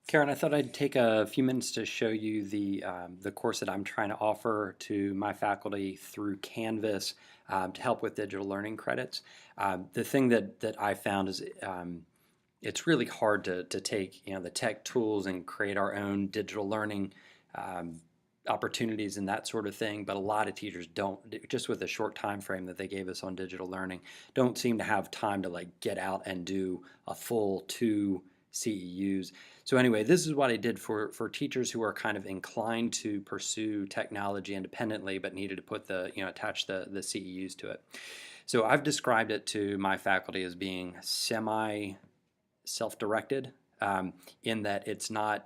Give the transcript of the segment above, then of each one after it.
Karen, I thought I'd take a few minutes to show you the course that I'm trying to offer to my faculty through Canvas to help with digital learning credits. The thing that I found is it's really hard to take the tech tools and create our own digital learning um, opportunities and that sort of thing, but a lot of teachers don't, just with the short time frame that they gave us on digital learning, don't seem to have time to like get out and do a full 2 CEUs. So anyway, this is what I did for teachers who are kind of inclined to pursue technology independently but needed to put attach the CEUs to it. So I've described it to my faculty as being semi self-directed, in that it's not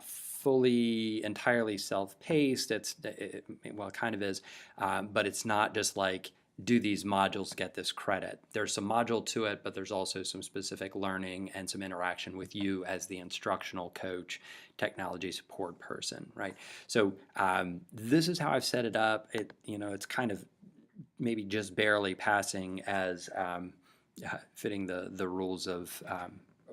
fully entirely self-paced. Well, it kind of is, but it's not just like do these modules get this credit. There's some module to it, but there's also some specific learning and some interaction with you as the instructional coach, technology support person, right? So this is how I've set it up. It's kind of maybe just barely passing as fitting the rules of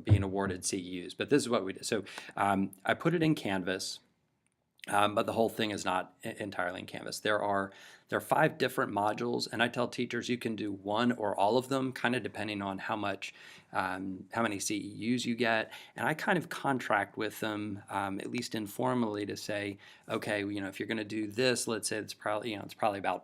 being awarded CEUs. But this is what we did. So I put it in Canvas, but the whole thing is not entirely in Canvas. There are 5 different modules, and I tell teachers you can do one or all of them, kind of depending on how many CEUs you get. And I kind of contract with them, at least informally, to say, okay, if you're going to do this, let's say it's probably about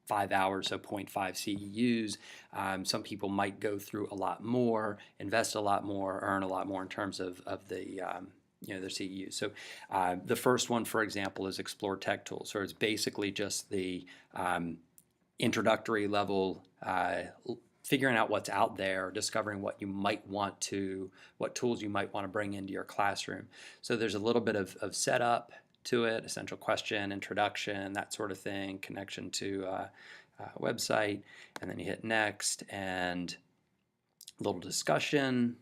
5 hours, so zero point 0.5 CEUs. Some people might go through a lot more, invest a lot more, earn a lot more in terms of their CEUs. So the first one, for example, is Explore Tech Tools. So it's basically just the introductory level, figuring out what's out there, discovering what tools you might want to bring into your classroom. So there's a little bit of setup to it, essential question, introduction, that sort of thing, connection to a website, and then you hit next and a little discussion,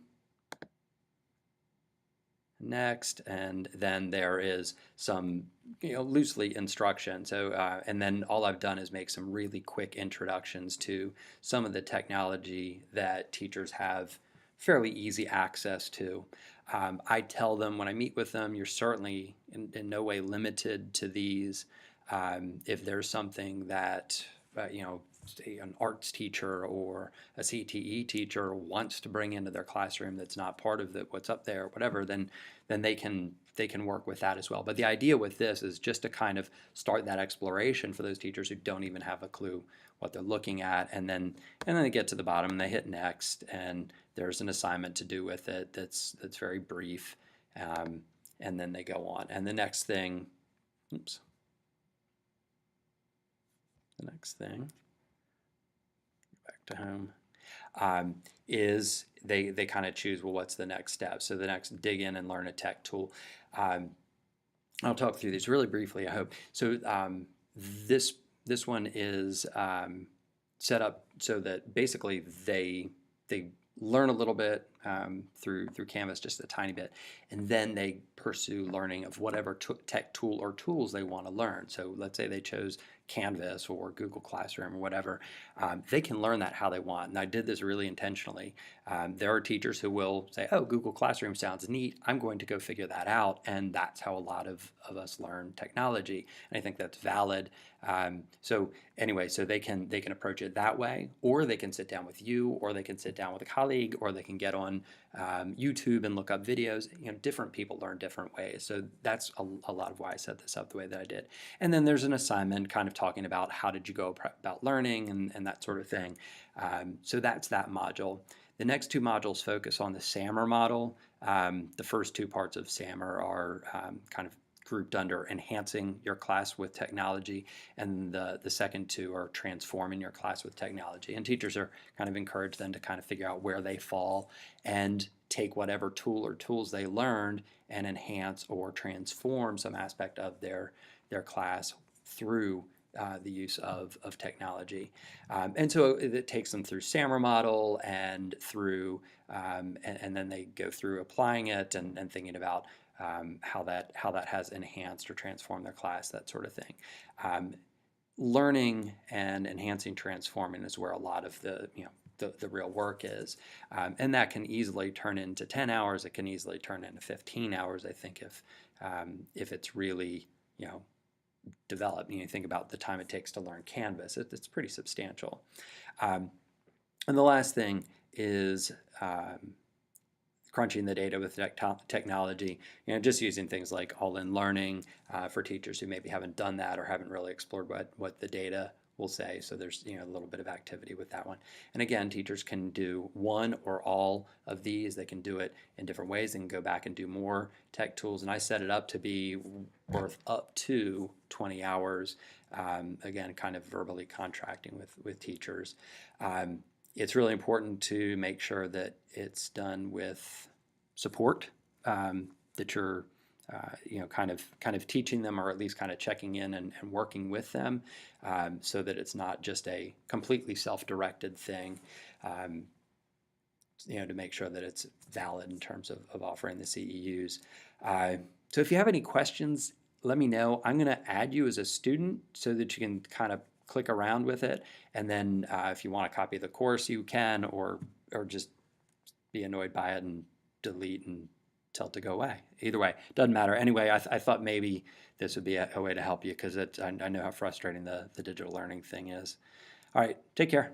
next, and then there is some loosely instruction. So and then all I've done is make some really quick introductions to some of the technology that teachers have fairly easy access to. I tell them when I meet with them, you're certainly in no way limited to these. If there's something that say an arts teacher or a CTE teacher wants to bring into their classroom that's not part of what's up there, or whatever, then they can work with that as well. But the idea with this is just to kind of start that exploration for those teachers who don't even have a clue what they're looking at, and then they get to the bottom and they hit next, and there's an assignment to do with it that's very brief, and then they go on. And the next thing, back to home, is they kind of choose, well, what's the next step? So the next, dig in and learn a tech tool. I'll talk through these really briefly, I hope. So this one is set up so that basically they learn a little bit through Canvas, just a tiny bit, and then they pursue learning of whatever tech tool or tools they want to learn. So let's say they chose Canvas or Google Classroom or whatever. They can learn that how they want. And I did this really intentionally. There are teachers who will say, oh, Google Classroom sounds neat. I'm going to go figure that out. And that's how a lot of us learn technology. And I think that's valid. So anyway, so they can approach it that way, or they can sit down with you, or they can sit down with a colleague, or they can get on YouTube and look up videos. Different people learn different ways. So that's a lot of why I set this up the way that I did. And then there's an assignment kind of talking about how did you go about learning and that sort of thing. So that's that module. The next 2 modules focus on the SAMR model. The first 2 parts of SAMR are kind of grouped under enhancing your class with technology, and the second 2 are transforming your class with technology. And teachers are kind of encouraged then to kind of figure out where they fall and take whatever tool or tools they learned and enhance or transform some aspect of their class through the use of technology. And so it takes them through SAMR model and through and then they go through applying it and thinking about how that has enhanced or transformed their class, that sort of thing. Learning and enhancing, transforming is where a lot of the the real work is. And that can easily turn into 10 hours. It can easily turn into 15 hours, I think, if it's really, developed. You think about the time it takes to learn Canvas. It's pretty substantial. And the last thing is crunching the data with technology, just using things like all-in learning for teachers who maybe haven't done that or haven't really explored what the data will say. So there's a little bit of activity with that one. And again, teachers can do one or all of these. They can do it in different ways. They can go back and do more tech tools. And I set it up to be worth up to 20 hours. Again, kind of verbally contracting with teachers. It's really important to make sure that it's done with support, that you're kind of teaching them, or at least kind of checking in and working with them, so that it's not just a completely self-directed thing, to make sure that it's valid in terms of offering the CEUs. So if you have any questions, let me know. I'm going to add you as a student so that you can kind of click around with it, and then if you want a copy of the course, you can, or just be annoyed by it and delete and tell it to go away. Either way, doesn't matter. Anyway, I thought maybe this would be a way to help you, because I know how frustrating the digital learning thing is. All right, take care.